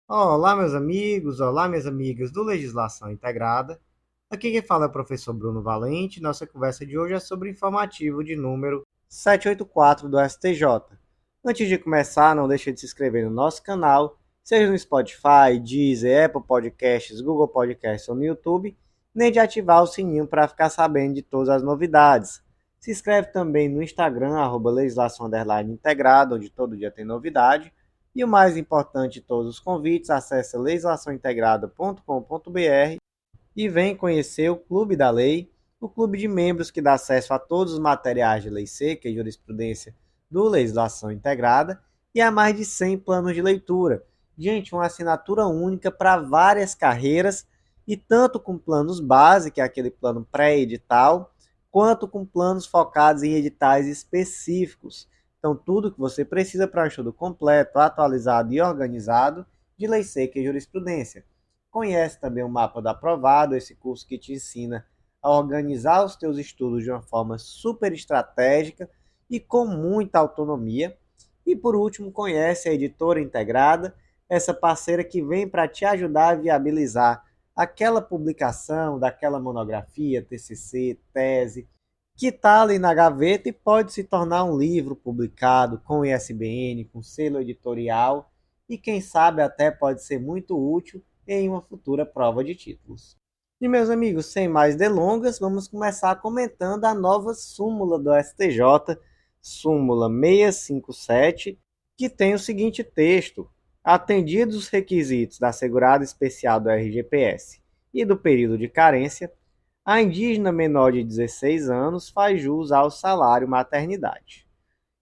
Olá, meus amigos, olá, minhas amigas do Legislação Integrada. Aqui quem fala é o professor Bruno Valente. Nossa conversa de hoje é sobre o informativo de número 784 do STJ. Antes de começar, não deixe de se inscrever no nosso canal, seja no Spotify, Deezer, Apple Podcasts, Google Podcasts ou no YouTube, nem de ativar o sininho para ficar sabendo de todas as novidades. Se inscreve também no Instagram, @legislação_integrada, onde todo dia tem novidade. E o mais importante de todos os convites, acesse legislaçãointegrada.com.br e vem conhecer o Clube da Lei, o clube de membros que dá acesso a todos os materiais de lei seca e jurisprudência do Legislação Integrada e a mais de 100 planos de leitura. Gente, uma assinatura única para várias carreiras e tanto com planos base, que é aquele plano pré-edital, quanto com planos focados em editais específicos. Então, tudo que você precisa para um estudo completo, atualizado e organizado de lei seca e jurisprudência. Conhece também o Mapa do Aprovado, esse curso que te ensina a organizar os teus estudos de uma forma super estratégica e com muita autonomia. E por último, conhece a Editora Integrada, essa parceira que vem para te ajudar a viabilizar aquela publicação, daquela monografia, TCC, tese, que está ali na gaveta e pode se tornar um livro publicado com ISBN, com selo editorial e quem sabe até pode ser muito útil em uma futura prova de títulos. E meus amigos, sem mais delongas, vamos começar comentando a nova súmula do STJ, súmula 657, que tem o seguinte texto: atendidos os requisitos da segurada especial do RGPS e do período de carência, a indígena menor de 16 anos faz jus ao salário maternidade.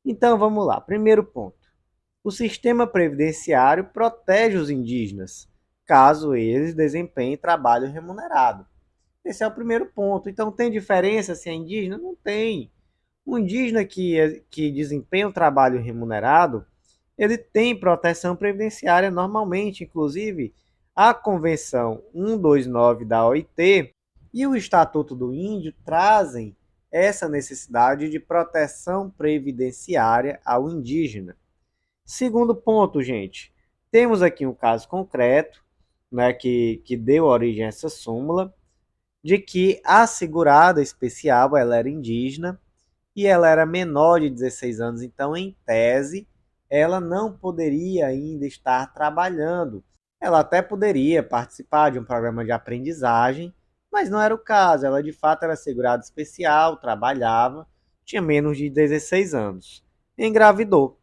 Então vamos lá. Primeiro ponto. O sistema previdenciário protege os indígenas, caso eles desempenhem trabalho remunerado. Esse é o primeiro ponto. Então tem diferença se é indígena? Não tem. O indígena que desempenha um trabalho remunerado, ele tem proteção previdenciária normalmente, inclusive a Convenção 129 da OIT e o Estatuto do Índio trazem essa necessidade de proteção previdenciária ao indígena. Segundo ponto, gente, temos aqui um caso concreto, né, que deu origem a essa súmula, de que a segurada especial ela era indígena e ela era menor de 16 anos, então, em tese, ela não poderia ainda estar trabalhando. Ela até poderia participar de um programa de aprendizagem, mas não era o caso. Ela, de fato, era segurada especial, trabalhava, tinha menos de 16 anos. Engravidou.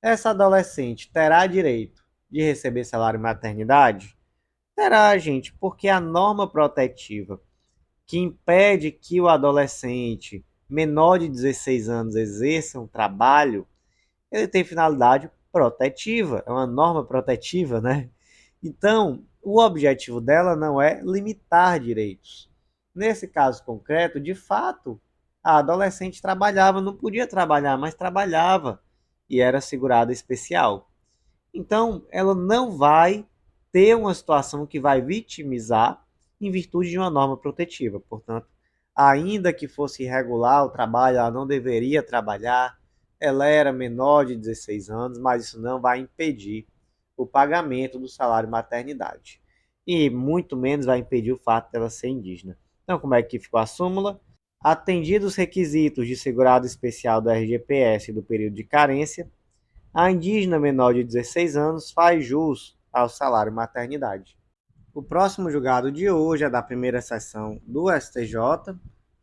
Essa adolescente terá direito de receber salário maternidade? Terá, gente, porque a norma protetiva que impede que o adolescente menor de 16 anos exerça um trabalho, ele tem finalidade protetiva, é uma norma protetiva, né? Então, o objetivo dela não é limitar direitos. Nesse caso concreto, de fato, a adolescente trabalhava, não podia trabalhar, mas trabalhava e era segurada especial. Então, ela não vai ter uma situação que vai vitimizar em virtude de uma norma protetiva. Portanto, ainda que fosse irregular o trabalho, ela não deveria trabalhar, ela era menor de 16 anos, mas isso não vai impedir o pagamento do salário maternidade. E muito menos vai impedir o fato dela ser indígena. Então, como é que ficou a súmula? Atendidos os requisitos de segurado especial do RGPS do período de carência, a indígena menor de 16 anos faz jus ao salário maternidade. O próximo julgado de hoje é da primeira sessão do STJ.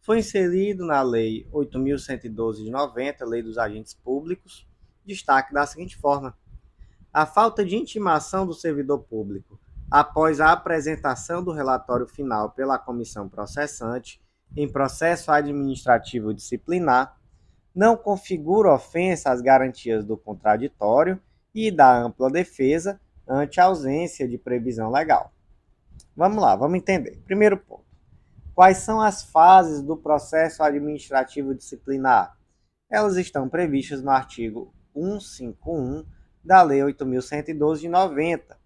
Foi inserido na Lei 8.112 de 90, Lei dos Agentes Públicos, destaque da seguinte forma: a falta de intimação do servidor público após a apresentação do relatório final pela comissão processante em processo administrativo disciplinar não configura ofensa às garantias do contraditório e da ampla defesa ante a ausência de previsão legal. Vamos lá, vamos entender. Primeiro ponto. Quais são as fases do processo administrativo disciplinar? Elas estão previstas no artigo 151 da Lei 8.112 de 90.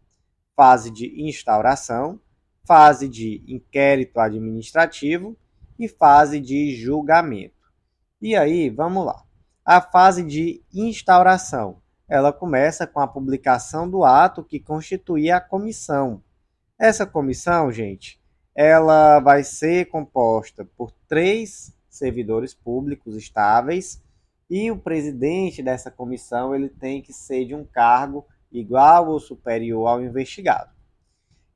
Fase de instauração, fase de inquérito administrativo e fase de julgamento. E aí, vamos lá. A fase de instauração. ela começa com a publicação do ato que constituía a comissão. Essa comissão, gente, ela vai ser composta por 3 servidores públicos estáveis e o presidente dessa comissão ele tem que ser de um cargo igual ou superior ao investigado.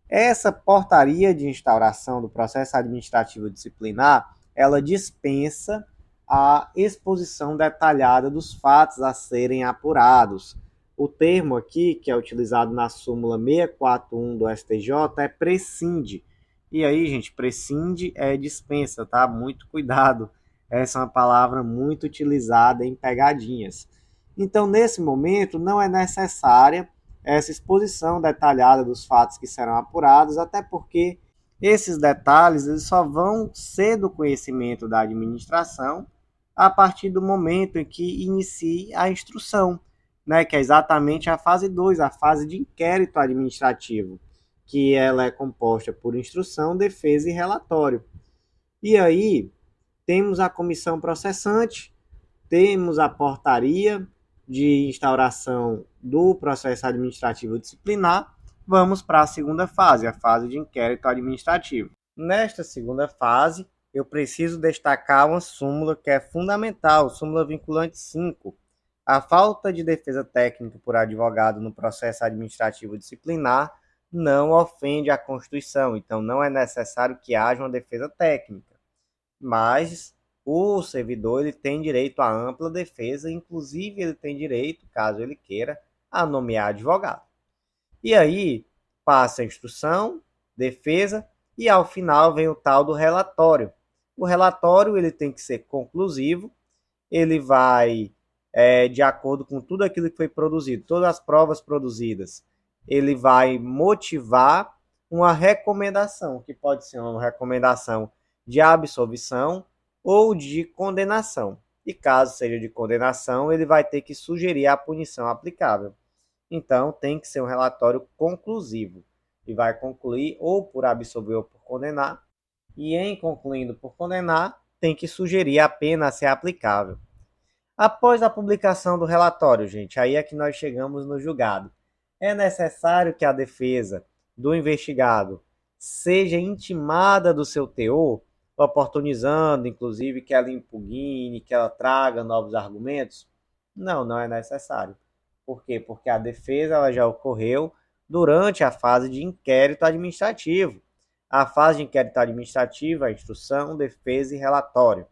Essa portaria de instauração do processo administrativo disciplinar, ela dispensa a exposição detalhada dos fatos a serem apurados. O termo aqui, que é utilizado na súmula 641 do STJ, é prescinde. E aí, gente, prescinde é dispensa, tá? Muito cuidado. Essa é uma palavra muito utilizada em pegadinhas. Então, nesse momento, não é necessária essa exposição detalhada dos fatos que serão apurados, até porque esses detalhes eles só vão ser do conhecimento da administração a partir do momento em que inicie a instrução, né, que é exatamente a fase 2, a fase de inquérito administrativo, que ela é composta por instrução, defesa e relatório. E aí temos a comissão processante, temos a portaria de instauração do processo administrativo disciplinar, vamos para a segunda fase, a fase de inquérito administrativo. Nesta segunda fase, eu preciso destacar uma súmula que é fundamental, súmula vinculante 5. A falta de defesa técnica por advogado no processo administrativo disciplinar não ofende a Constituição, então não é necessário que haja uma defesa técnica, mas o servidor ele tem direito à ampla defesa, inclusive ele tem direito, caso ele queira, a nomear advogado. E aí passa a instrução, defesa e ao final vem o tal do relatório. O relatório ele tem que ser conclusivo, ele vai de acordo com tudo aquilo que foi produzido, todas as provas produzidas, ele vai motivar uma recomendação, que pode ser uma recomendação de absolvição ou de condenação. E caso seja de condenação, ele vai ter que sugerir a punição aplicável. Então, tem que ser um relatório conclusivo e vai concluir ou por absolver ou por condenar. E em concluindo por condenar, tem que sugerir a pena a ser aplicável. Após a publicação do relatório, gente, aí é que nós chegamos no julgado. É necessário que a defesa do investigado seja intimada do seu teor, oportunizando, inclusive, que ela impugne, que ela traga novos argumentos? Não, não é necessário. Por quê? Porque a defesa ela já ocorreu durante a fase de inquérito administrativo. A fase de inquérito administrativo, a instrução, defesa e relatório.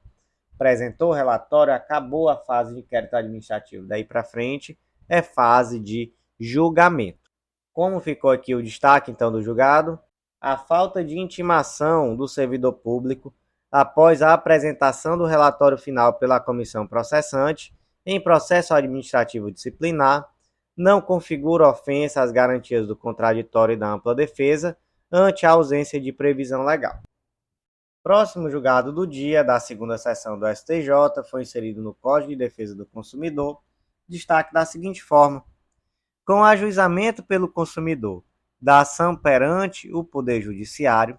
Apresentou o relatório, acabou a fase de inquérito administrativo. Daí para frente é fase de julgamento. Como ficou aqui o destaque, então, do julgado? A falta de intimação do servidor público após a apresentação do relatório final pela comissão processante em processo administrativo disciplinar não configura ofensa às garantias do contraditório e da ampla defesa ante a ausência de previsão legal. Próximo julgado do dia da segunda sessão do STJ foi inserido no Código de Defesa do Consumidor, destaque da seguinte forma: com o ajuizamento pelo consumidor da ação perante o Poder Judiciário,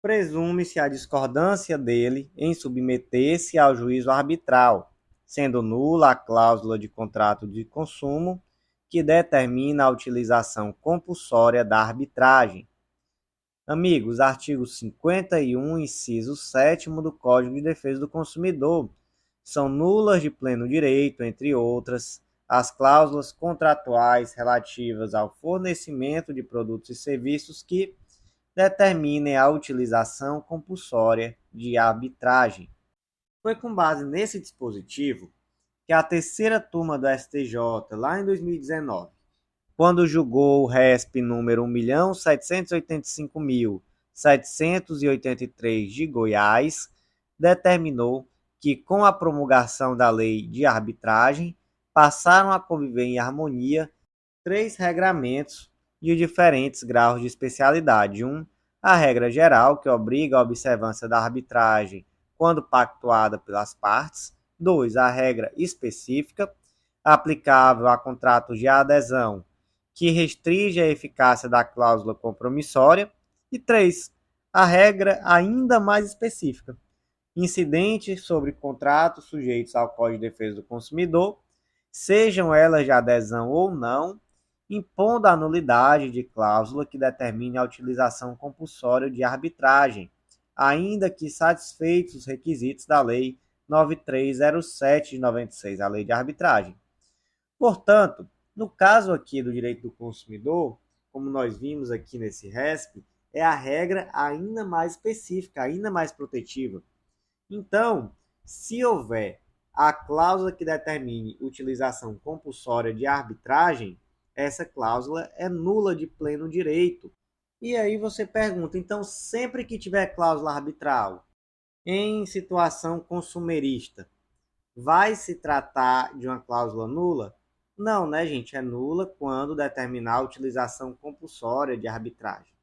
presume-se a discordância dele em submeter-se ao juízo arbitral, sendo nula a cláusula de contrato de consumo que determina a utilização compulsória da arbitragem. Amigos, artigo 51, inciso 7º do Código de Defesa do Consumidor. São nulas de pleno direito, entre outras, as cláusulas contratuais relativas ao fornecimento de produtos e serviços que determinem a utilização compulsória de arbitragem. Foi com base nesse dispositivo que a terceira turma do STJ, lá em 2019, quando julgou o RESP número 1.785.783 de Goiás, determinou que, com a promulgação da lei de arbitragem, passaram a conviver em harmonia 3 regramentos de diferentes graus de especialidade. A regra geral, que obriga a observância da arbitragem quando pactuada pelas partes. 2. A regra específica, aplicável a contratos de adesão, que restringe a eficácia da cláusula compromissória. E 3. A regra ainda mais específica, incidente sobre contratos sujeitos ao Código de Defesa do Consumidor, sejam elas de adesão ou não, impondo a nulidade de cláusula que determine a utilização compulsória de arbitragem, ainda que satisfeitos os requisitos da Lei 9307 de 96, a Lei de Arbitragem. Portanto, no caso aqui do direito do consumidor, como nós vimos aqui nesse RESP, é a regra ainda mais específica, ainda mais protetiva. Então, se houver a cláusula que determine utilização compulsória de arbitragem, essa cláusula é nula de pleno direito. E aí você pergunta, então sempre que tiver cláusula arbitral em situação consumerista, vai se tratar de uma cláusula nula? Não, né, gente? É nula quando determinar a utilização compulsória de arbitragem.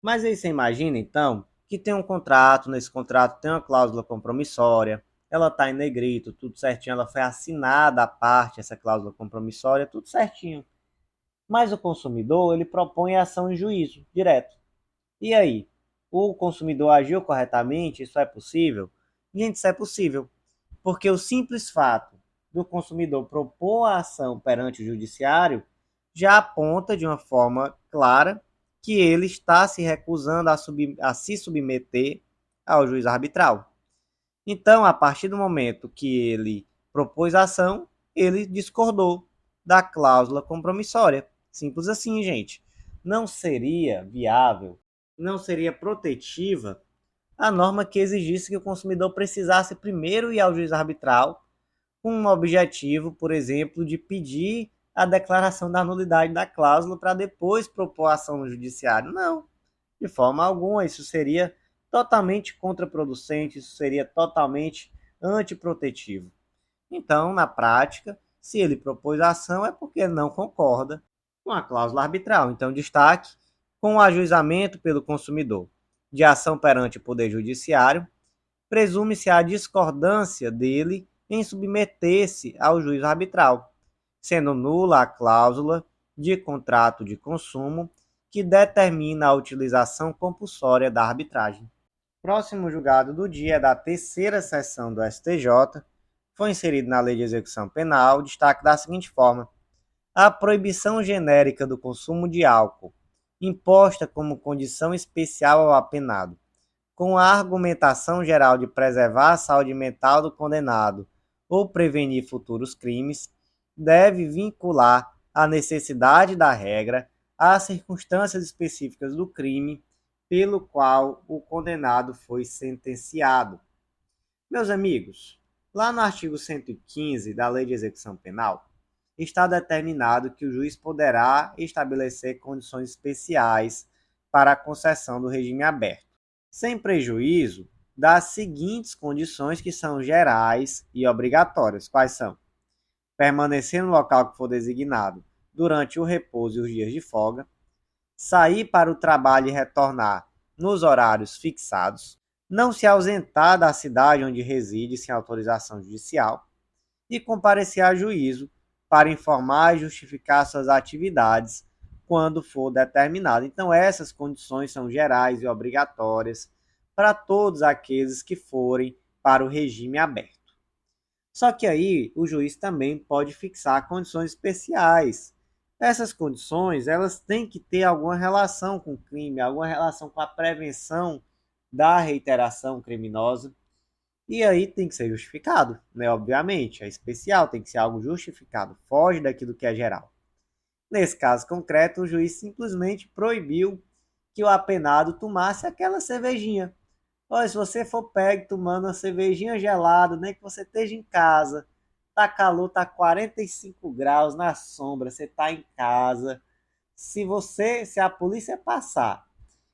Mas aí você imagina, então, que tem um contrato, nesse contrato tem uma cláusula compromissória, ela está em negrito, tudo certinho, ela foi assinada à parte, essa cláusula compromissória, tudo certinho. Mas o consumidor, ele propõe ação em juízo, direto. E aí? O consumidor agiu corretamente? Isso é possível? Gente, isso é possível. Porque o simples fato do consumidor propor a ação perante o judiciário já aponta de uma forma clara que ele está se recusando a se submeter ao juiz arbitral. Então, a partir do momento que ele propôs a ação, ele discordou da cláusula compromissória. Simples assim, gente. Não seria viável, não seria protetiva a norma que exigisse que o consumidor precisasse primeiro ir ao juiz arbitral com um objetivo, por exemplo, de pedir a declaração da nulidade da cláusula para depois propor a ação no judiciário. Não, de forma alguma. Isso seria totalmente contraproducente, isso seria totalmente antiprotetivo. Então, na prática, se ele propôs a ação é porque ele não concorda com a cláusula arbitral. Então, destaque com o ajuizamento pelo consumidor de ação perante o Poder Judiciário, presume-se a discordância dele em submeter-se ao juízo arbitral, sendo nula a cláusula de contrato de consumo que determina a utilização compulsória da arbitragem. Próximo julgado do dia é da terceira sessão do STJ, foi inserido na Lei de Execução Penal, destaque da seguinte forma: a proibição genérica do consumo de álcool, imposta como condição especial ao apenado, com a argumentação geral de preservar a saúde mental do condenado ou prevenir futuros crimes, deve vincular a necessidade da regra às circunstâncias específicas do crime pelo qual o condenado foi sentenciado. Meus amigos, lá no artigo 115 da Lei de Execução Penal, está determinado que o juiz poderá estabelecer condições especiais para a concessão do regime aberto, sem prejuízo das seguintes condições que são gerais e obrigatórias. Quais são? Permanecer no local que for designado durante o repouso e os dias de folga, sair para o trabalho e retornar nos horários fixados, não se ausentar da cidade onde reside sem autorização judicial e comparecer a juízo para informar e justificar suas atividades quando for determinado. Então, essas condições são gerais e obrigatórias para todos aqueles que forem para o regime aberto. Só que aí o juiz também pode fixar condições especiais. Essas condições, elas têm que ter alguma relação com o crime, alguma relação com a prevenção da reiteração criminosa. E aí tem que ser justificado, né? Obviamente, é especial, tem que ser algo justificado, foge daquilo que é geral. Nesse caso concreto, o juiz simplesmente proibiu que o apenado tomasse aquela cervejinha. Olha, se você for pego tomando uma cervejinha gelada, nem que você esteja em casa, tá calor, tá 45 graus na sombra, você tá em casa. Se a polícia passar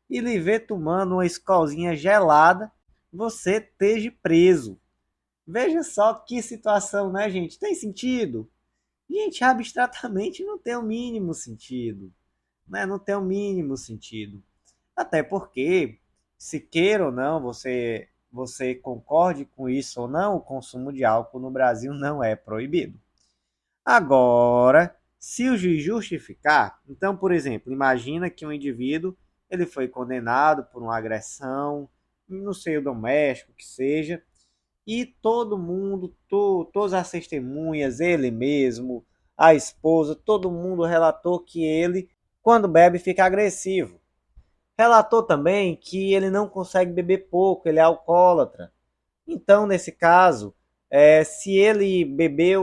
e lhe ver tomando uma escolzinha gelada, você esteja preso. Veja só que situação, né, gente? Tem sentido? Gente, abstratamente não tem o mínimo sentido, né? Não tem o mínimo sentido. Até porque, se queira ou não, você concorde com isso ou não, o consumo de álcool no Brasil não é proibido. Agora, se o juiz justificar, então, por exemplo, imagina que um indivíduo ele foi condenado por uma agressão no seio doméstico, que seja, e todo mundo, todas as testemunhas, ele mesmo, a esposa, todo mundo relatou que ele, quando bebe, fica agressivo. Relatou também que ele não consegue beber pouco, ele é alcoólatra. Então, nesse caso, se ele beber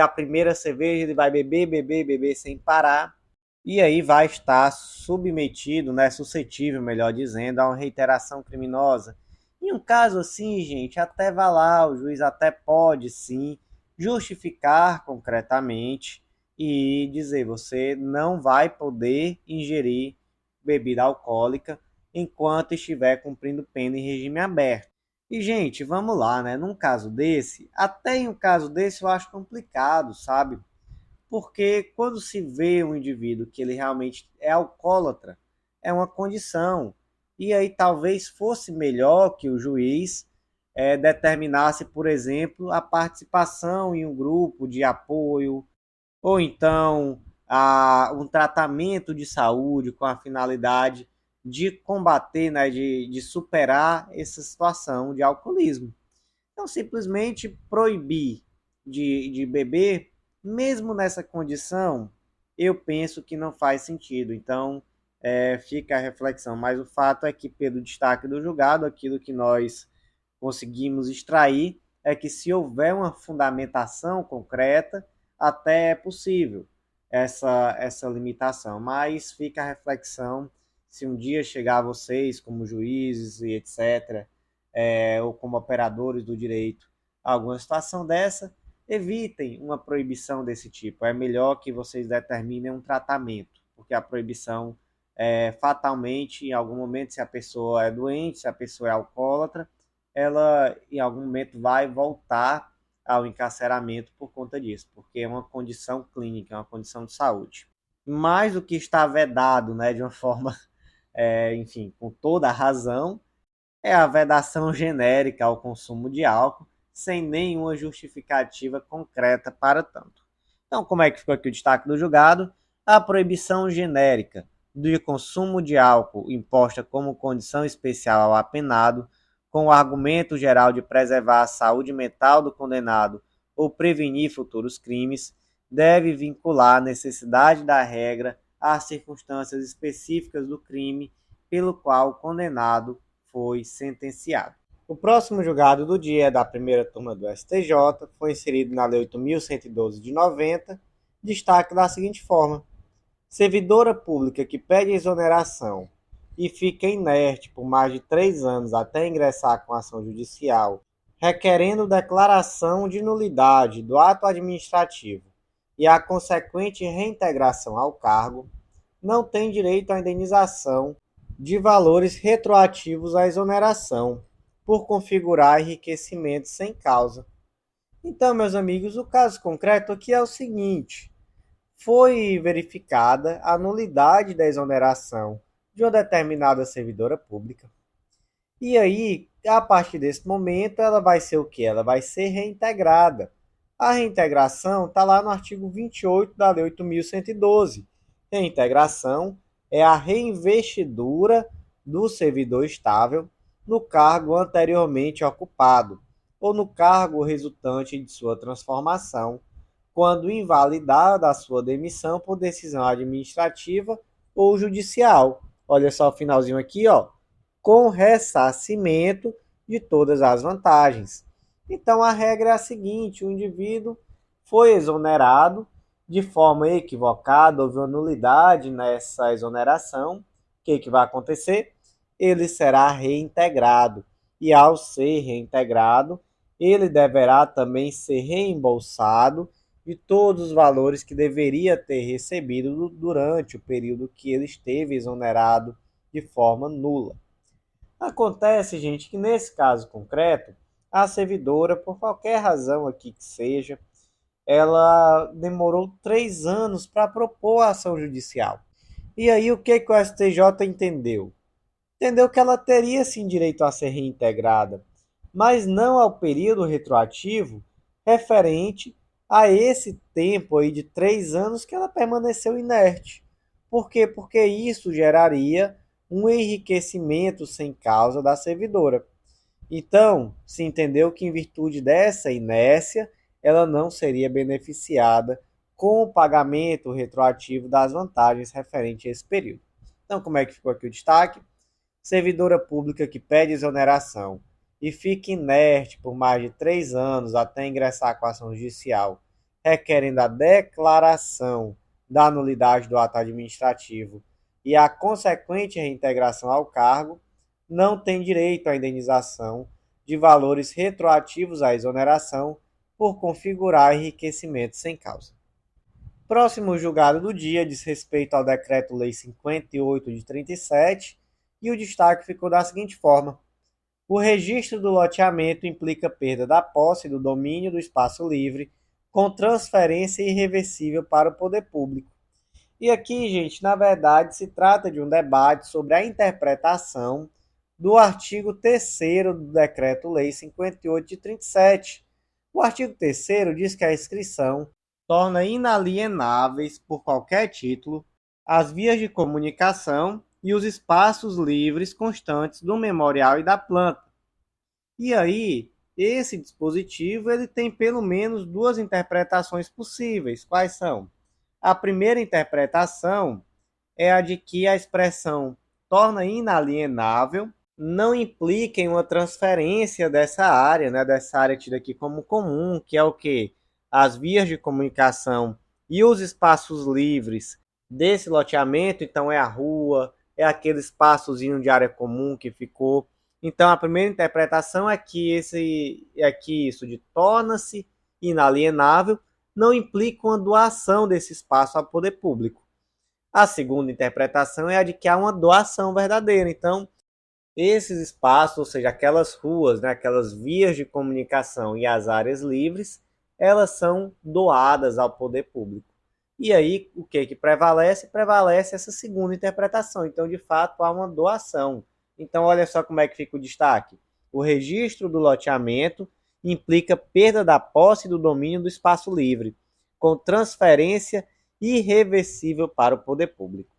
a primeira cerveja, ele vai beber, beber, beber sem parar. E aí vai estar submetido, né, suscetível, melhor dizendo, a uma reiteração criminosa. Em um caso assim, gente, até vai lá, o juiz até pode sim justificar concretamente e dizer: você não vai poder ingerir bebida alcoólica enquanto estiver cumprindo pena em regime aberto. E, gente, vamos lá, né? Num caso desse, até em um caso desse eu acho complicado, sabe? Porque quando se vê um indivíduo que ele realmente é alcoólatra, é uma condição. E aí talvez fosse melhor que o juiz determinasse, por exemplo, a participação em um grupo de apoio, ou então um tratamento de saúde com a finalidade de combater, né, de superar essa situação de alcoolismo. Então, simplesmente proibir de beber, mesmo nessa condição, eu penso que não faz sentido. Então, fica a reflexão. Mas o fato é que, pelo destaque do julgado, aquilo que nós conseguimos extrair é que, se houver uma fundamentação concreta, até é possível essa limitação. Mas fica a reflexão: se um dia chegar a vocês, como juízes e etc., ou como operadores do direito, alguma situação dessa, evitem uma proibição desse tipo. É melhor que vocês determinem um tratamento, porque a proibição, fatalmente, em algum momento, se a pessoa é doente, se a pessoa é alcoólatra, ela em algum momento vai voltar ao encarceramento por conta disso, porque é uma condição clínica, é uma condição de saúde. Mais do que está vedado, né, de uma forma, enfim, com toda a razão, é a vedação genérica ao consumo de álcool, sem nenhuma justificativa concreta para tanto. Então, como é que ficou aqui o destaque do julgado? A proibição genérica de consumo de álcool imposta como condição especial ao apenado, com o argumento geral de preservar a saúde mental do condenado ou prevenir futuros crimes, deve vincular a necessidade da regra às circunstâncias específicas do crime pelo qual o condenado foi sentenciado. O próximo julgado do dia é da primeira turma do STJ, foi inserido na Lei 8.112 de 90, destaque da seguinte forma: servidora pública que pede exoneração e fica inerte por mais de 3 anos até ingressar com ação judicial, requerendo declaração de nulidade do ato administrativo e a consequente reintegração ao cargo, não tem direito à indenização de valores retroativos à exoneração, por configurar enriquecimento sem causa. Então, meus amigos, o caso concreto aqui é o seguinte: foi verificada a nulidade da exoneração de uma determinada servidora pública. E aí, a partir desse momento, ela vai ser o quê? Ela vai ser reintegrada. A reintegração está lá no artigo 28 da Lei 8.112. Reintegração é a reinvestidura do servidor estável no cargo anteriormente ocupado ou no cargo resultante de sua transformação, quando invalidada a sua demissão por decisão administrativa ou judicial. Olha só o finalzinho aqui, ó, com ressarcimento de todas as vantagens. Então a regra é a seguinte: o indivíduo foi exonerado de forma equivocada, houve uma nulidade nessa exoneração. O que vai acontecer? Ele será reintegrado. E ao ser reintegrado, ele deverá também ser reembolsado de todos os valores que deveria ter recebido durante o período que ele esteve exonerado de forma nula. Acontece, gente, que nesse caso concreto, a servidora, por qualquer razão aqui que seja, ela demorou 3 anos para propor a ação judicial. E aí o que o STJ entendeu? Entendeu que ela teria sim direito a ser reintegrada, mas não ao período retroativo referente a esse tempo aí de 3 anos que ela permaneceu inerte. Por quê? Porque isso geraria um enriquecimento sem causa da servidora. Então, se entendeu que, em virtude dessa inércia, ela não seria beneficiada com o pagamento retroativo das vantagens referentes a esse período. Então, como é que ficou aqui o destaque? Servidora pública que pede exoneração e fica inerte por mais de 3 anos até ingressar com a ação judicial, requerendo a declaração da nulidade do ato administrativo e a consequente reintegração ao cargo, não tem direito à indenização de valores retroativos à exoneração por configurar enriquecimento sem causa. Próximo julgado do dia diz respeito ao Decreto-Lei 58 de 37 e o destaque ficou da seguinte forma: o registro do loteamento implica perda da posse e do domínio do espaço livre com transferência irreversível para o poder público. E aqui, gente, na verdade, se trata de um debate sobre a interpretação do artigo 3º do Decreto-Lei 58 de 37. O artigo 3º diz que a inscrição torna inalienáveis, por qualquer título, as vias de comunicação e os espaços livres constantes do memorial e da planta. E aí, esse dispositivo ele tem pelo menos duas interpretações possíveis. Quais são? A primeira interpretação é a de que a expressão torna inalienável não implica em uma transferência dessa área, né, dessa área tida aqui como comum, que é o quê? As vias de comunicação e os espaços livres desse loteamento, então é a rua, é aquele espaçozinho de área comum que ficou. Então a primeira interpretação é que isso de torna-se inalienável não implica uma doação desse espaço ao poder público. A segunda interpretação é a de que há uma doação verdadeira. Então, esses espaços, ou seja, aquelas ruas, né, aquelas vias de comunicação e as áreas livres, elas são doadas ao poder público. E aí, o que prevalece? Prevalece essa segunda interpretação. Então, de fato, há uma doação. Então, olha só como é que fica o destaque. O registro do loteamento implica perda da posse e do domínio do espaço livre, com transferência irreversível para o poder público.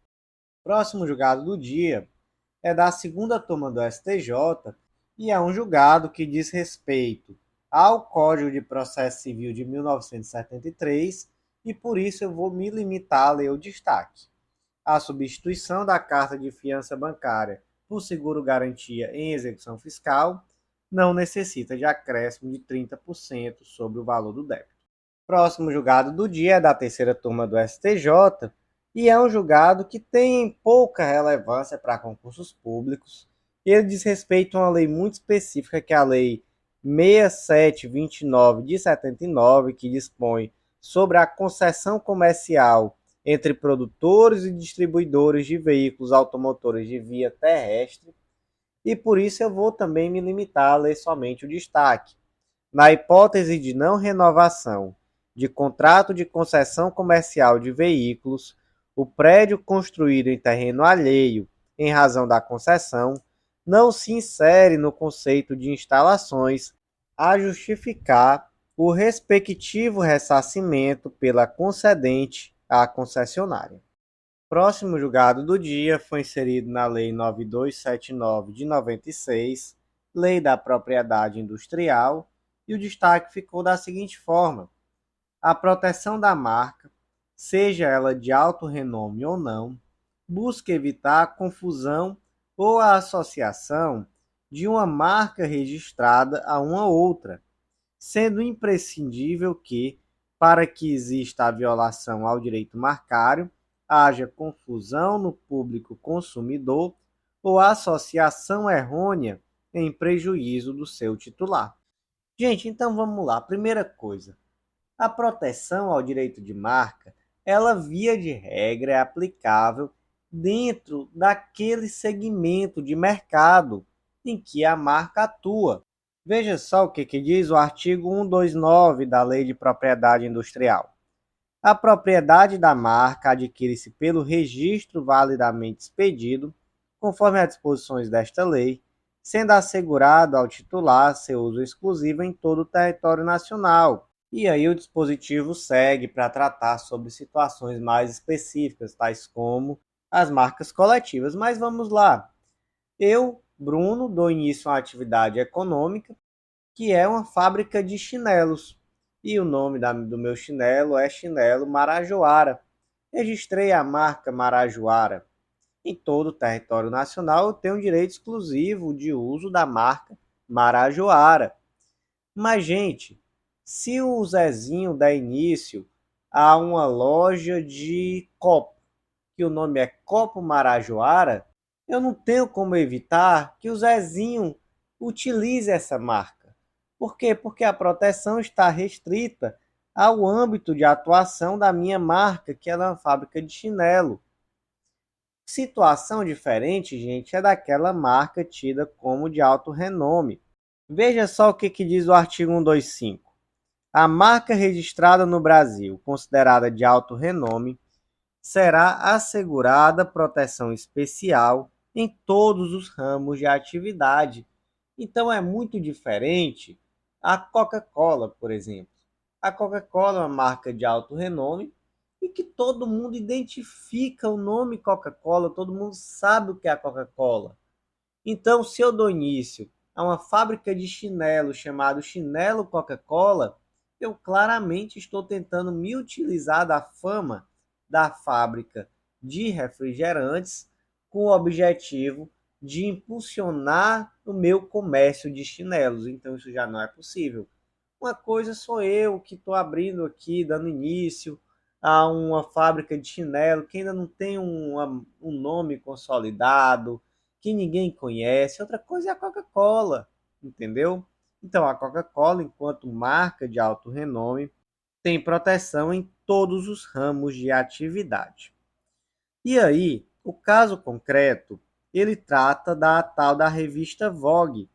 Próximo julgado do dia é da segunda turma do STJ e é um julgado que diz respeito ao Código de Processo Civil de 1973 e por isso eu vou me limitar a ler o destaque. A substituição da carta de fiança bancária por seguro-garantia em execução fiscal não necessita de acréscimo de 30% sobre o valor do débito. Próximo julgado do dia é da terceira turma do STJ e é um julgado que tem pouca relevância para concursos públicos. Ele diz respeito a uma lei muito específica, que é a Lei 6729 de 79, que dispõe sobre a concessão comercial entre produtores e distribuidores de veículos automotores de via terrestre, e por isso eu vou também me limitar a ler somente o destaque. Na hipótese de não renovação de contrato de concessão comercial de veículos, o prédio construído em terreno alheio em razão da concessão não se insere no conceito de instalações a justificar o respectivo ressarcimento pela concedente à concessionária. Próximo julgado do dia foi inserido na Lei 9279 de 96, Lei da Propriedade Industrial, e o destaque ficou da seguinte forma: a proteção da marca, seja ela de alto renome ou não, busca evitar a confusão ou a associação de uma marca registrada a uma outra, sendo imprescindível que, para que exista a violação ao direito marcário, haja confusão no público consumidor ou associação errônea em prejuízo do seu titular. Gente, então vamos lá. Primeira coisa, a proteção ao direito de marca, ela via de regra é aplicável dentro daquele segmento de mercado em que a marca atua. Veja só o que diz o artigo 129 da Lei de Propriedade Industrial. A propriedade da marca adquire-se pelo registro validamente expedido, conforme as disposições desta lei, sendo assegurado ao titular seu uso exclusivo em todo o território nacional. E aí o dispositivo segue para tratar sobre situações mais específicas, tais como as marcas coletivas. Mas vamos lá. Eu Bruno dou início a uma atividade econômica, que é uma fábrica de chinelos. E o nome do meu chinelo é Chinelo Marajoara. Registrei a marca Marajoara. Em todo o território nacional, eu tenho direito exclusivo de uso da marca Marajoara. Mas, gente, se o Zezinho der início a uma loja de copo, que o nome é Copo Marajoara, eu não tenho como evitar que o Zezinho utilize essa marca. Por quê? Porque a proteção está restrita ao âmbito de atuação da minha marca, que é uma fábrica de chinelo. Situação diferente, gente, é daquela marca tida como de alto renome. Veja só o que diz o artigo 125. A marca registrada no Brasil, considerada de alto renome, será assegurada proteção especial em todos os ramos de atividade. Então é muito diferente a Coca-Cola, por exemplo. A Coca-Cola é uma marca de alto renome e que todo mundo identifica o nome Coca-Cola, todo mundo sabe o que é a Coca-Cola. Então, se eu dou início a uma fábrica de chinelo chamado Chinelo Coca-Cola, eu claramente estou tentando me utilizar da fama da fábrica de refrigerantes com o objetivo de impulsionar o meu comércio de chinelos. Então, isso já não é possível. Uma coisa sou eu que estou abrindo aqui, dando início a uma fábrica de chinelo que ainda não tem um nome consolidado, que ninguém conhece. Outra coisa é a Coca-Cola, entendeu? Então, a Coca-Cola, enquanto marca de alto renome, tem proteção em todos os ramos de atividade. E aí, o caso concreto, ele trata da tal da revista Vogue,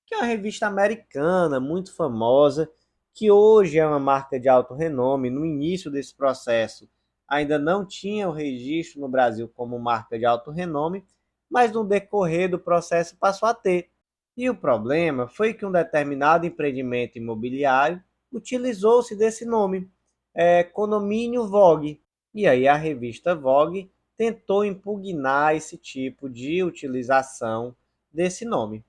que é uma revista americana muito famosa, que hoje é uma marca de alto renome. No início desse processo, ainda não tinha o registro no Brasil como marca de alto renome, mas no decorrer do processo passou a ter. E o problema foi que um determinado empreendimento imobiliário utilizou-se desse nome, Condomínio Vogue. E aí a revista Vogue tentou impugnar esse tipo de utilização desse nome.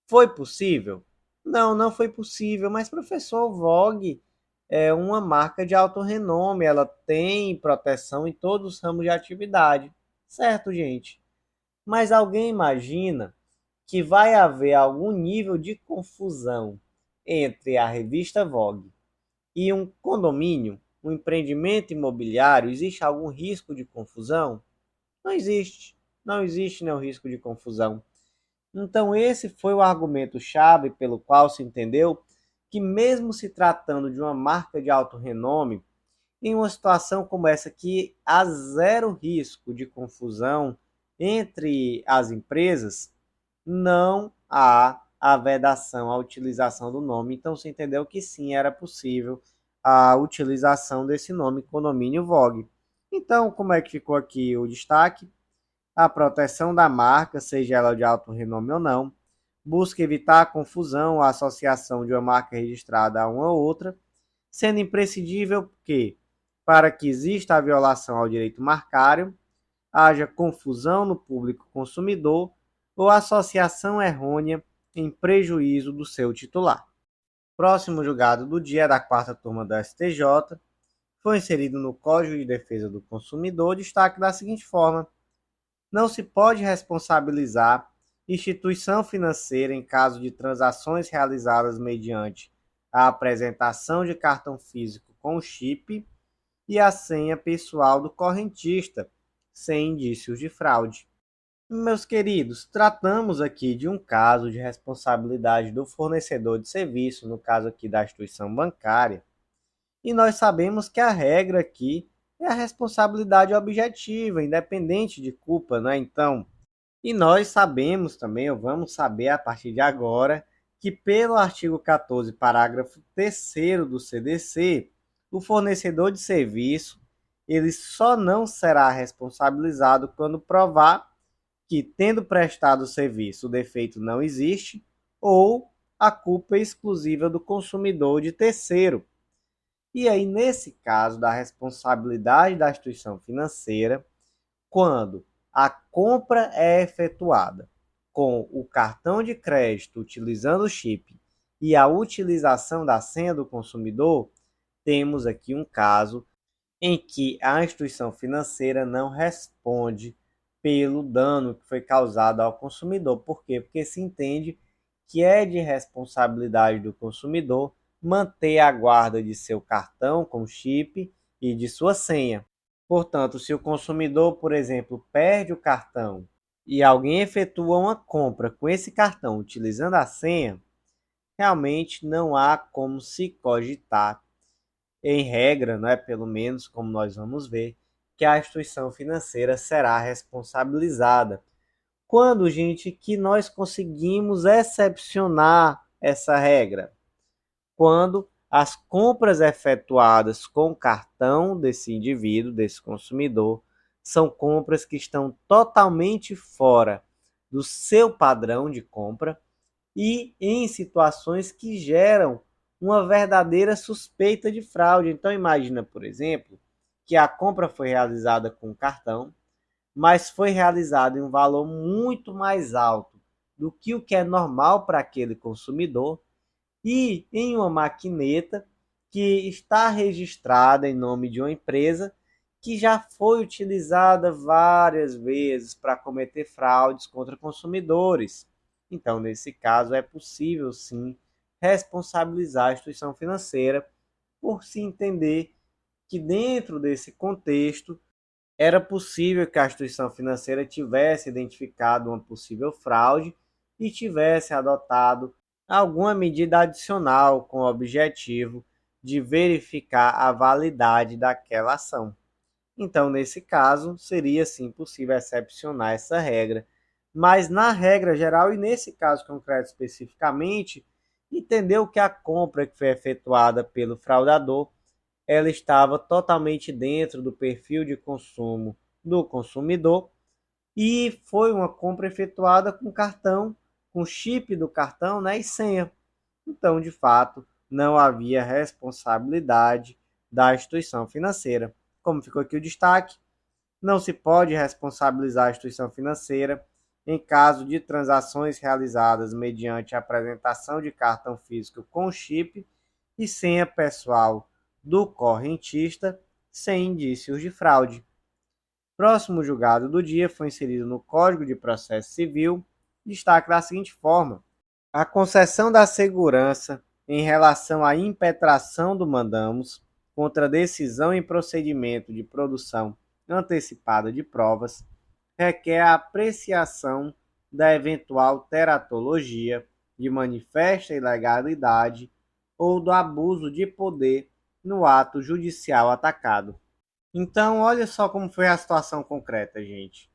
Foi possível? Não, não foi possível, mas professor, Vogue é uma marca de alto renome, ela tem proteção em todos os ramos de atividade. Certo, gente? Mas alguém imagina que vai haver algum nível de confusão entre a revista Vogue e um condomínio, um empreendimento imobiliário? Existe algum risco de confusão? Não existe. Não existe nenhum risco de confusão. Então, esse foi o argumento-chave pelo qual se entendeu que, mesmo se tratando de uma marca de alto renome, em uma situação como essa que há zero risco de confusão entre as empresas, não há a vedação à utilização do nome. Então, se entendeu que sim, era possível a utilização desse nome, Condomínio Vogue. Então, como é que ficou aqui o destaque? A proteção da marca, seja ela de alto renome ou não, busca evitar a confusão ou a associação de uma marca registrada a uma ou outra, sendo imprescindível que, para que exista a violação ao direito marcário, haja confusão no público consumidor ou associação errônea em prejuízo do seu titular. Próximo julgado do dia da quarta turma da STJ foi inserido no Código de Defesa do Consumidor destaque da seguinte forma: não se pode responsabilizar instituição financeira em caso de transações realizadas mediante a apresentação de cartão físico com chip e a senha pessoal do correntista, sem indícios de fraude. Meus queridos, tratamos aqui de um caso de responsabilidade do fornecedor de serviço, no caso aqui da instituição bancária, e nós sabemos que a regra aqui é a responsabilidade objetiva, independente de culpa, não é? Então, e nós sabemos também, ou vamos saber a partir de agora, que pelo artigo 14, parágrafo 3º do CDC, o fornecedor de serviço, ele só não será responsabilizado quando provar que, tendo prestado o serviço, o defeito não existe, ou a culpa é exclusiva do consumidor de terceiro. E aí, nesse caso da responsabilidade da instituição financeira, quando a compra é efetuada com o cartão de crédito utilizando o chip e a utilização da senha do consumidor, temos aqui um caso em que a instituição financeira não responde pelo dano que foi causado ao consumidor. Por quê? Porque se entende que é de responsabilidade do consumidor manter a guarda de seu cartão com chip e de sua senha. Portanto, se o consumidor, por exemplo, perde o cartão e alguém efetua uma compra com esse cartão utilizando a senha, realmente não há como se cogitar, em regra, não é pelo menos como nós vamos ver, que a instituição financeira será responsabilizada. Quando, gente, que nós conseguimos excepcionar essa regra? Quando as compras efetuadas com o cartão desse indivíduo, desse consumidor, são compras que estão totalmente fora do seu padrão de compra e em situações que geram uma verdadeira suspeita de fraude. Então imagina, por exemplo, que a compra foi realizada com cartão, mas foi realizada em um valor muito mais alto do que o que é normal para aquele consumidor e em uma maquineta que está registrada em nome de uma empresa que já foi utilizada várias vezes para cometer fraudes contra consumidores. Então, nesse caso, é possível sim responsabilizar a instituição financeira por se entender que dentro desse contexto era possível que a instituição financeira tivesse identificado uma possível fraude e tivesse adotado alguma medida adicional com o objetivo de verificar a validade daquela ação. Então, nesse caso, seria sim possível excepcionar essa regra, mas na regra geral e nesse caso concreto especificamente, entendeu que a compra que foi efetuada pelo fraudador ela estava totalmente dentro do perfil de consumo do consumidor e foi uma compra efetuada com cartão, com chip do cartão, né, e senha. Então, de fato, não havia responsabilidade da instituição financeira. Como ficou aqui o destaque, não se pode responsabilizar a instituição financeira em caso de transações realizadas mediante a apresentação de cartão físico com chip e senha pessoal do correntista sem indícios de fraude. Próximo julgado do dia foi inserido no Código de Processo Civil, destaque da seguinte forma: a concessão da segurança em relação à impetração do mandamus contra decisão em procedimento de produção antecipada de provas requer a apreciação da eventual teratologia de manifesta ilegalidade ou do abuso de poder no ato judicial atacado. Então, olha só como foi a situação concreta, gente.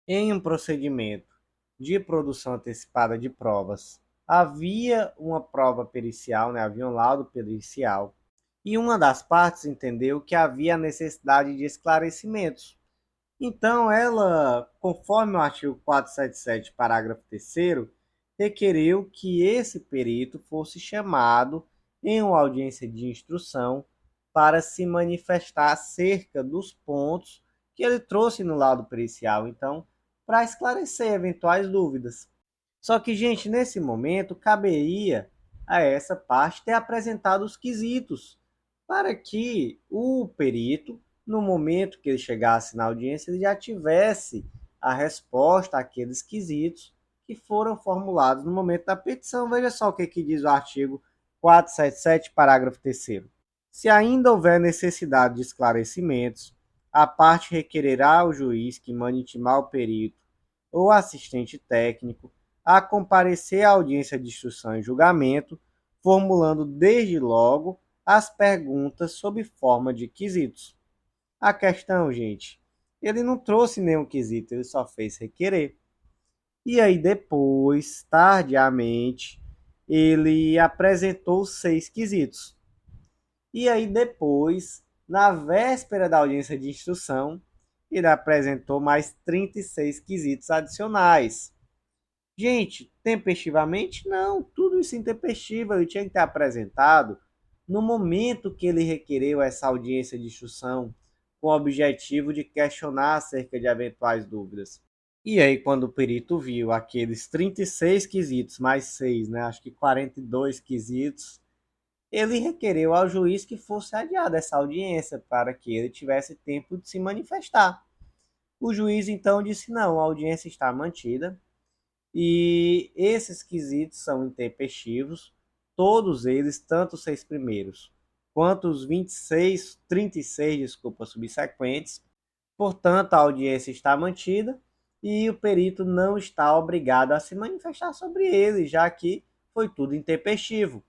Em um procedimento de produção antecipada de provas, havia uma prova pericial, né? Havia um laudo pericial, e uma das partes entendeu que havia necessidade de esclarecimentos. Então, ela, conforme o artigo 477, parágrafo 3º, requeriu que esse perito fosse chamado em uma audiência de instrução para se manifestar acerca dos pontos que ele trouxe no laudo pericial, então, para esclarecer eventuais dúvidas. Só que, gente, nesse momento, caberia a essa parte ter apresentado os quesitos para que o perito, no momento que ele chegasse na audiência, ele já tivesse a resposta àqueles quesitos que foram formulados no momento da petição. Veja só o que diz o artigo 477, parágrafo 3º. Se ainda houver necessidade de esclarecimentos, a parte requererá ao juiz que mande intimar o perito ou assistente técnico a comparecer à audiência de instrução e julgamento, formulando desde logo as perguntas sob forma de quesitos. A questão, gente, ele não trouxe nenhum quesito, ele só fez requerer. E aí depois, tardiamente, ele apresentou 6 quesitos. E aí depois, na véspera da audiência de instrução, ele apresentou mais 36 quesitos adicionais. Gente, tempestivamente? Não, tudo isso intempestivo. Ele tinha que ter apresentado no momento que ele requereu essa audiência de instrução, com o objetivo de questionar acerca de eventuais dúvidas. E aí, quando o perito viu aqueles 36 quesitos mais 6, né, acho que 42 quesitos, ele requereu ao juiz que fosse adiada essa audiência para que ele tivesse tempo de se manifestar. O juiz então disse: não, a audiência está mantida e esses quesitos são intempestivos, todos eles, tanto os 6 primeiros quanto os 26, 36, desculpa, subsequentes. Portanto, a audiência está mantida e o perito não está obrigado a se manifestar sobre ele, já que foi tudo intempestivo.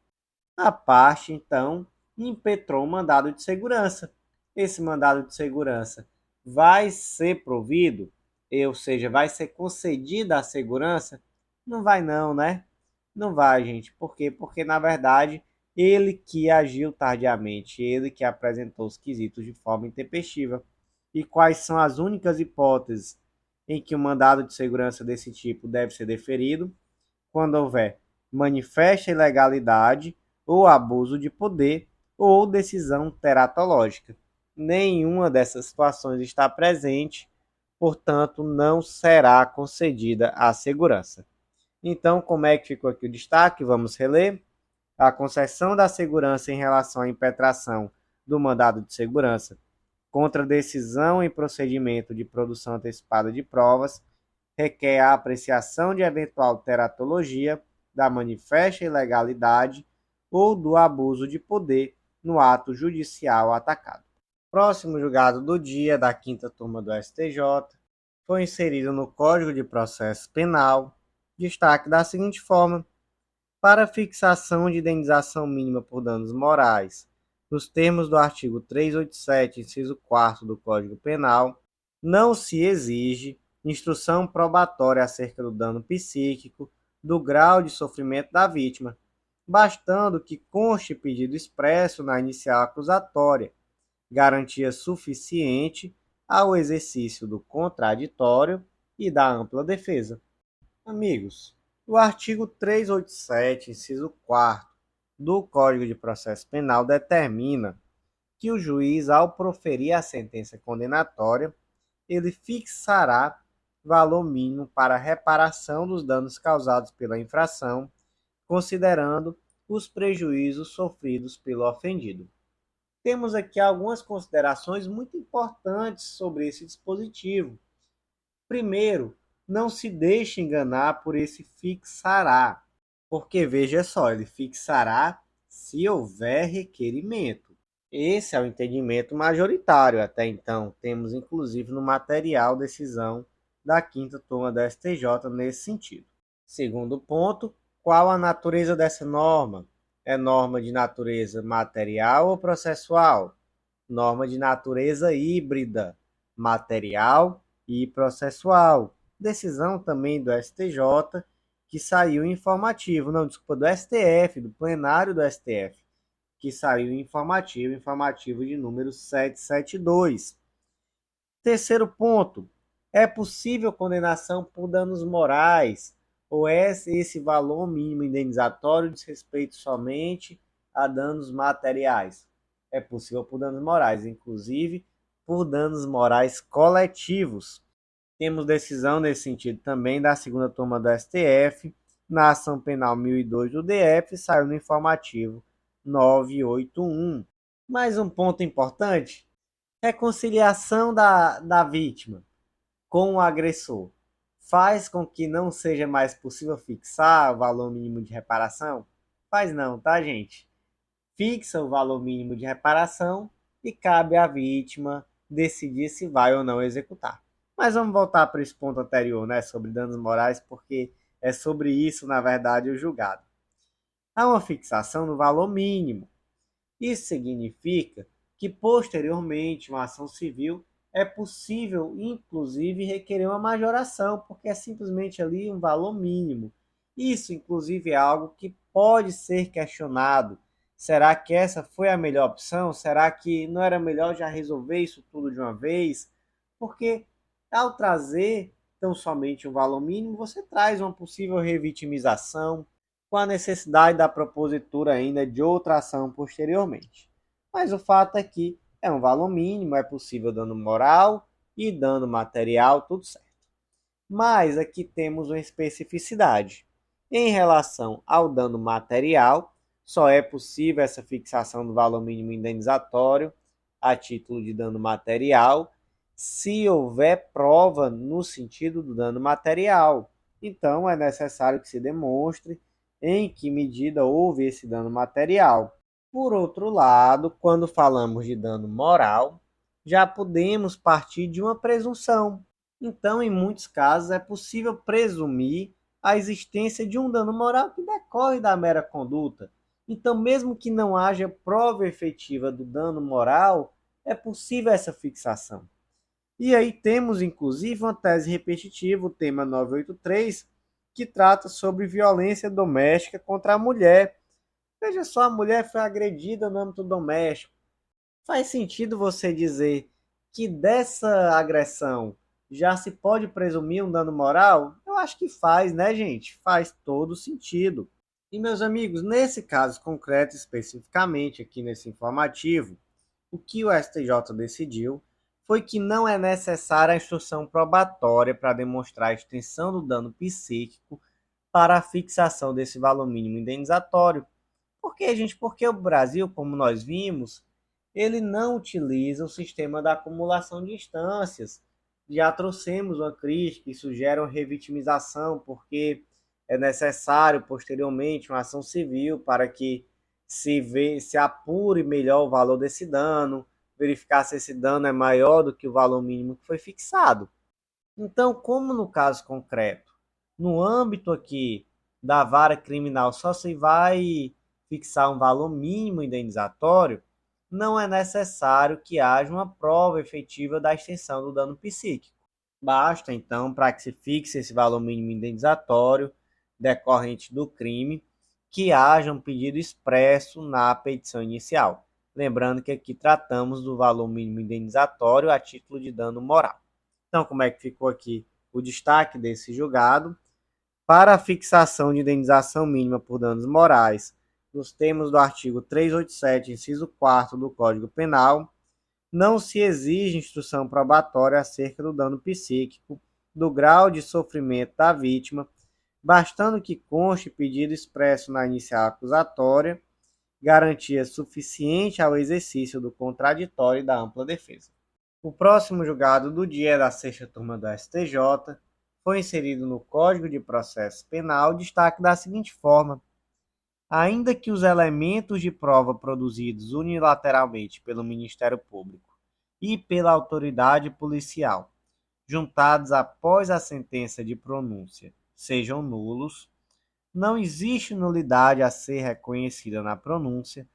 A parte, então, impetrou um mandado de segurança. Esse mandado de segurança vai ser provido, ou seja, vai ser concedida a segurança? Não vai não, né? Não vai, gente. Por quê? Porque, na verdade, ele que agiu tardiamente, ele que apresentou os quesitos de forma intempestiva. E quais são as únicas hipóteses em que um mandado de segurança desse tipo deve ser deferido? Quando houver manifesta ilegalidade ou abuso de poder ou decisão teratológica. Nenhuma dessas situações está presente, portanto, não será concedida a segurança. Então, como é que ficou aqui o destaque? Vamos reler. A concessão da segurança em relação à impetração do mandado de segurança contra decisão em procedimento de produção antecipada de provas requer a apreciação de eventual teratologia, da manifesta ilegalidade ou do abuso de poder no ato judicial atacado. Próximo julgado do dia da quinta turma do STJ foi inserido no Código de Processo Penal destaque da seguinte forma: para fixação de indenização mínima por danos morais, nos termos do artigo 387, inciso 4 do Código Penal, não se exige instrução probatória acerca do dano psíquico, do grau de sofrimento da vítima, bastando que conste pedido expresso na inicial acusatória, garantia suficiente ao exercício do contraditório e da ampla defesa. Amigos, o artigo 387, inciso 4 do Código de Processo Penal determina que o juiz, ao proferir a sentença condenatória, ele fixará valor mínimo para reparação dos danos causados pela infração, considerando os prejuízos sofridos pelo ofendido. Temos aqui algumas considerações muito importantes sobre esse dispositivo. Primeiro, não se deixe enganar por esse fixará, porque veja só, ele fixará se houver requerimento. Esse é o entendimento majoritário até então. Temos inclusive no material decisão da quinta turma da STJ nesse sentido. Segundo ponto, qual a natureza dessa norma? É norma de natureza material ou processual? Norma de natureza híbrida, material e processual. Decisão também do STJ, que saiu informativo, não, desculpa, do STF, do plenário do STF, que saiu informativo de número 772. Terceiro ponto, é possível condenação por danos morais, ou é esse valor mínimo indenizatório diz respeito somente a danos materiais? É possível por danos morais, inclusive por danos morais coletivos. Temos decisão nesse sentido também da segunda turma do STF, na ação penal 1002 do DF, saiu no informativo 981. Mais um ponto importante, reconciliação da vítima com o agressor faz com que não seja mais possível fixar o valor mínimo de reparação? Faz não, tá, gente? Fixa o valor mínimo de reparação e cabe à vítima decidir se vai ou não executar. Mas vamos voltar para esse ponto anterior, né, sobre danos morais, porque é sobre isso, na verdade, o julgado. Há uma fixação no valor mínimo. Isso significa que, posteriormente, uma ação civil é possível, inclusive, requerer uma majoração, porque é simplesmente ali um valor mínimo. Isso, inclusive, é algo que pode ser questionado. Será que essa foi a melhor opção? Será que não era melhor já resolver isso tudo de uma vez? Porque ao trazer tão somente um valor mínimo, você traz uma possível revitimização, com a necessidade da propositura ainda de outra ação posteriormente. Mas o fato é que é um valor mínimo, é possível dano moral e dano material, tudo certo. Mas aqui temos uma especificidade. Em relação ao dano material, só é possível essa fixação do valor mínimo indenizatório a título de dano material se houver prova no sentido do dano material. Então, é necessário que se demonstre em que medida houve esse dano material. Por outro lado, quando falamos de dano moral, já podemos partir de uma presunção. Então, em muitos casos, é possível presumir a existência de um dano moral que decorre da mera conduta. Então, mesmo que não haja prova efetiva do dano moral, é possível essa fixação. E aí temos, inclusive, uma tese repetitiva, o tema 983, que trata sobre violência doméstica contra a mulher. Veja só, a mulher foi agredida no âmbito doméstico. Faz sentido você dizer que dessa agressão já se pode presumir um dano moral? Eu acho que faz, né, gente? Faz todo sentido. E, meus amigos, nesse caso concreto, especificamente aqui nesse informativo, o que o STJ decidiu foi que não é necessária a instrução probatória para demonstrar a extensão do dano psíquico para a fixação desse valor mínimo indenizatório. Por quê, gente? Porque o Brasil, como nós vimos, ele não utiliza o sistema da acumulação de instâncias. Já trouxemos uma crítica que sugere uma revitimização, porque é necessário posteriormente uma ação civil para que se apure melhor o valor desse dano, verificar se esse dano é maior do que o valor mínimo que foi fixado. Então, como no caso concreto, no âmbito aqui da vara criminal só se vai fixar um valor mínimo indenizatório, não é necessário que haja uma prova efetiva da extensão do dano psíquico. Basta, então, para que se fixe esse valor mínimo indenizatório decorrente do crime, que haja um pedido expresso na petição inicial. Lembrando que aqui tratamos do valor mínimo indenizatório a título de dano moral. Então, como é que ficou aqui o destaque desse julgado? Para a fixação de indenização mínima por danos morais, nos termos do artigo 387, inciso 4 do Código Penal, não se exige instrução probatória acerca do dano psíquico, do grau de sofrimento da vítima, bastando que conste pedido expresso na inicial acusatória, garantia suficiente ao exercício do contraditório e da ampla defesa. O próximo julgado do dia da sexta turma do STJ foi inserido no Código de Processo Penal destaque da seguinte forma: ainda que os elementos de prova produzidos unilateralmente pelo Ministério Público e pela autoridade policial, juntados após a sentença de pronúncia, sejam nulos, não existe nulidade a ser reconhecida na pronúncia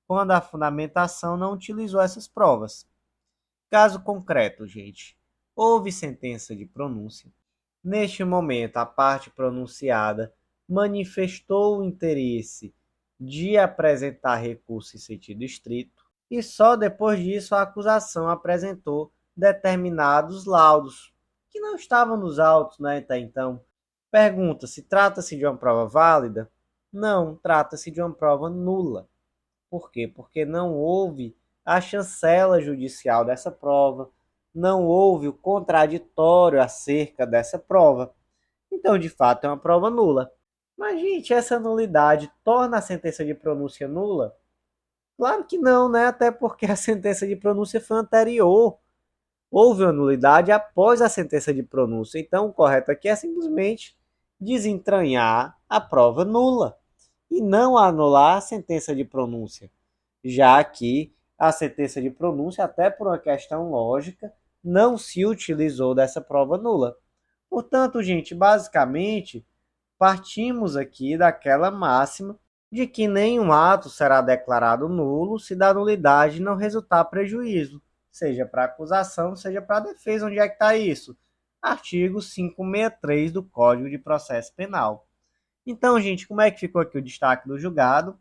quando a fundamentação não utilizou essas provas. Caso concreto, gente, houve sentença de pronúncia. Neste momento, a parte pronunciada manifestou o interesse de apresentar recurso em sentido estrito e só depois disso a acusação apresentou determinados laudos que não estavam nos autos, né, até então. Pergunta: se trata-se de uma prova válida? Não, trata-se de uma prova nula. Por quê? Porque não houve a chancela judicial dessa prova, não houve o contraditório acerca dessa prova. Então, de fato, é uma prova nula. Mas, gente, essa nulidade torna a sentença de pronúncia nula? Claro que não, né? Até porque a sentença de pronúncia foi anterior. Houve uma nulidade após a sentença de pronúncia. Então, o correto aqui é simplesmente desentranhar a prova nula e não anular a sentença de pronúncia, já que a sentença de pronúncia, até por uma questão lógica, não se utilizou dessa prova nula. Portanto, gente, basicamente, partimos aqui daquela máxima de que nenhum ato será declarado nulo se da nulidade não resultar prejuízo, seja para a acusação, seja para a defesa. Onde é que está isso? Artigo 563 do Código de Processo Penal. Então, gente, como é que ficou aqui o destaque do julgado?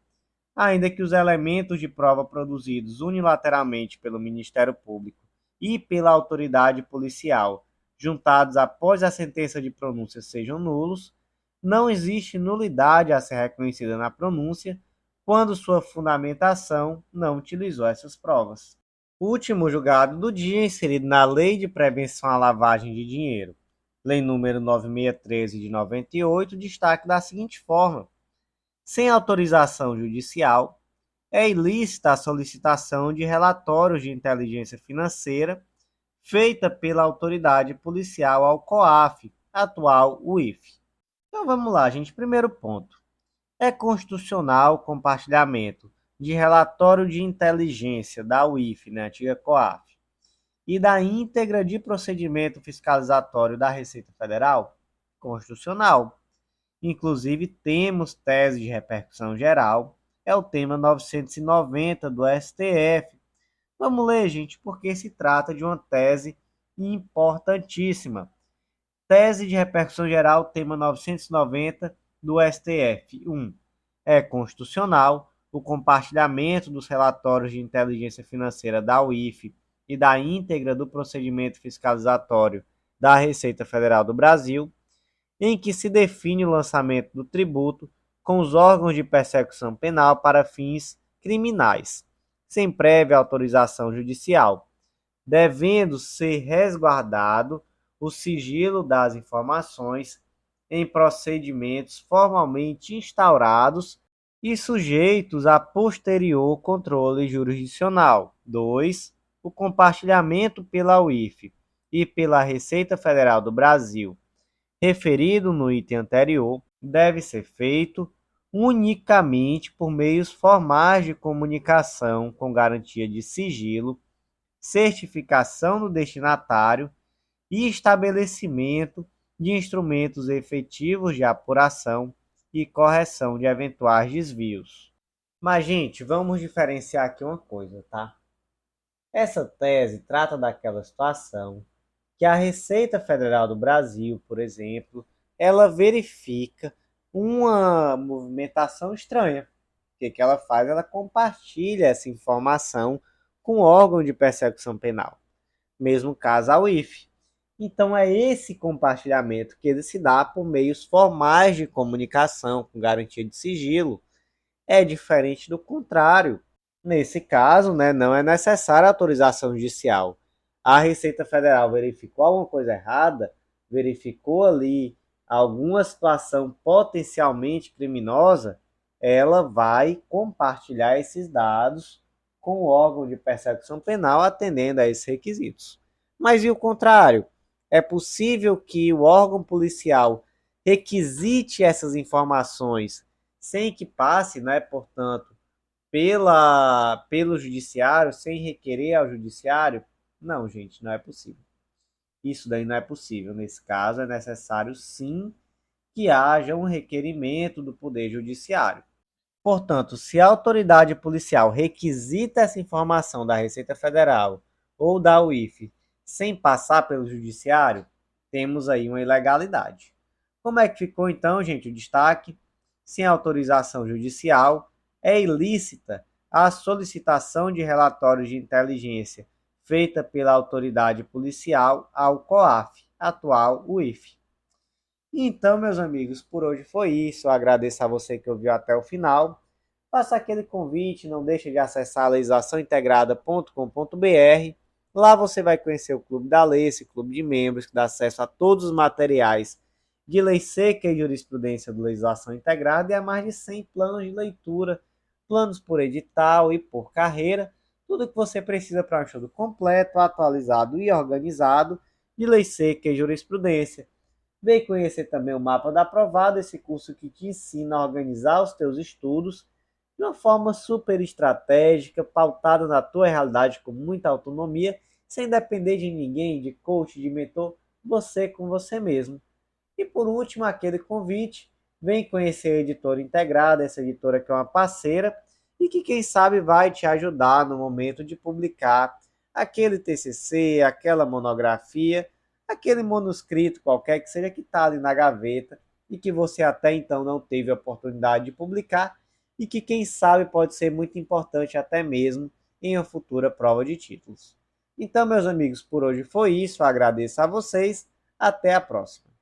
Ainda que os elementos de prova produzidos unilateralmente pelo Ministério Público e pela autoridade policial, juntados após a sentença de pronúncia, sejam nulos, não existe nulidade a ser reconhecida na pronúncia quando sua fundamentação não utilizou essas provas. O último julgado do dia, inserido na Lei de Prevenção à Lavagem de Dinheiro Lei número 9613 de 98, destaque da seguinte forma: sem autorização judicial, é ilícita a solicitação de relatórios de inteligência financeira feita pela autoridade policial ao COAF, atual UIF. Então vamos lá, gente. Primeiro ponto. É constitucional o compartilhamento de relatório de inteligência da UIF, né, antiga COAF, e da íntegra de procedimento fiscalizatório da Receita Federal? Constitucional. Inclusive, temos tese de repercussão geral, é o tema 990 do STF. Vamos ler, gente, porque se trata de uma tese importantíssima. Tese de repercussão geral, tema 990 do STF. 1. É constitucional o compartilhamento dos relatórios de inteligência financeira da UIF e da íntegra do procedimento fiscalizatório da Receita Federal do Brasil, em que se define o lançamento do tributo com os órgãos de persecução penal para fins criminais, sem prévia autorização judicial, devendo ser resguardado o sigilo das informações em procedimentos formalmente instaurados e sujeitos a posterior controle jurisdicional. 2. O compartilhamento pela UIF e pela Receita Federal do Brasil, referido no item anterior, deve ser feito unicamente por meios formais de comunicação com garantia de sigilo, certificação do destinatário e estabelecimento de instrumentos efetivos de apuração e correção de eventuais desvios. Mas, gente, vamos diferenciar aqui uma coisa, tá? Essa tese trata daquela situação que a Receita Federal do Brasil, por exemplo, ela verifica uma movimentação estranha. O que ela faz? Ela compartilha essa informação com o órgão de persecução penal. Mesmo caso a UIF. Então é esse compartilhamento que ele se dá por meios formais de comunicação com garantia de sigilo. É diferente do contrário. Nesse caso, né, não é necessária autorização judicial. A Receita Federal verificou alguma coisa errada, verificou ali alguma situação potencialmente criminosa, ela vai compartilhar esses dados com o órgão de persecução penal atendendo a esses requisitos. Mas e o contrário? É possível que o órgão policial requisite essas informações sem que passe, né, portanto, pelo judiciário, sem requerer ao judiciário? Não, gente, não é possível. Isso daí não é possível. Nesse caso, é necessário sim que haja um requerimento do Poder Judiciário. Portanto, se a autoridade policial requisita essa informação da Receita Federal ou da UIF sem passar pelo Judiciário, temos aí uma ilegalidade. Como é que ficou então, gente, o destaque? Sem autorização judicial, é ilícita a solicitação de relatórios de inteligência feita pela autoridade policial ao COAF, atual UIF. Então, meus amigos, por hoje foi isso. Eu agradeço a você que ouviu até o final. Faça aquele convite, não deixe de acessar legislaçãointegrada.com.br. Lá você vai conhecer o Clube da Lei, esse clube de membros que dá acesso a todos os materiais de lei seca e jurisprudência do Legislação Integrada e a mais de 100 planos de leitura, planos por edital e por carreira, tudo que você precisa para um estudo completo, atualizado e organizado de lei seca e jurisprudência. Vem conhecer também o Mapa da Aprovada, esse curso que te ensina a organizar os teus estudos de uma forma super estratégica, pautada na tua realidade com muita autonomia, sem depender de ninguém, de coach, de mentor, você com você mesmo. E por último, aquele convite, vem conhecer a Editora Integrada, essa editora que é uma parceira e que quem sabe vai te ajudar no momento de publicar aquele TCC, aquela monografia, aquele manuscrito qualquer que seja que está ali na gaveta e que você até então não teve a oportunidade de publicar e que quem sabe pode ser muito importante até mesmo em uma futura prova de títulos. Então, meus amigos, por hoje foi isso. Eu agradeço a vocês. Até a próxima.